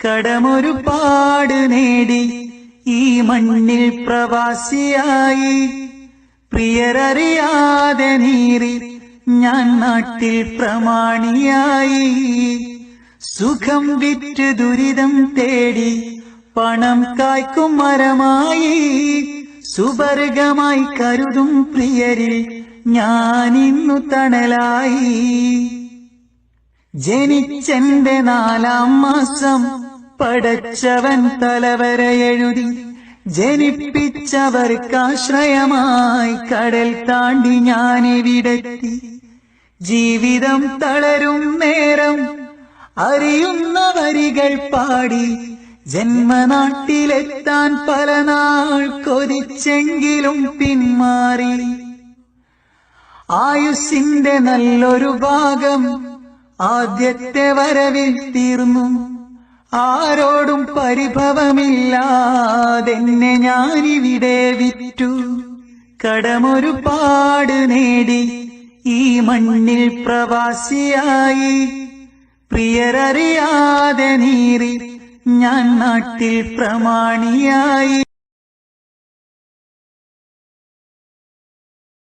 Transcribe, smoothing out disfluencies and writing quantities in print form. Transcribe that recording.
കടമൊരുപാട് നേടി ഈ മണ്ണിൽ പ്രവാസിയായി. പ്രിയരറിയാതെ നീറി ഞാൻ നാട്ടിൽ പ്രമാണിയായി. സുഖം വിറ്റ് ദുരിതം തേടി പണം കായ്ക്കും മരമായി. സുവർഗമായി കരുതും പ്രിയരിൽ ഞാനിന്നു തണലായി. ജനിച്ചെന്റെ 4-ാം മാസം പടച്ചവൻ തലവര എഴുതി. ജനിപ്പിച്ചവർക്കാശ്രയമായി കടൽ താണ്ടി ഞാനിവിടെത്തി. ജീവിതം തളരും നേരം അറിയുന്ന വരികൾ പാടി ജന്മനാട്ടിലെത്താൻ പല നാൾ കൊതിച്ചെങ്കിലും പിന്മാറി. ആയുസ്സിന്റെ നല്ലൊരു ഭാഗം ആദ്യത്തെ വരവിൽ തീർന്നു. ആരോടും പരിഭവമില്ലാതെന്നെ ഞാനിവിടെ വിറ്റു. കടമൊരുപാട് നേടി ഈ മണ്ണിൽ പ്രവാസിയായി. പ്രിയരറിയാതെ നീറി ഞാൻ നാട്ടിൽ പ്രമാണിയായി.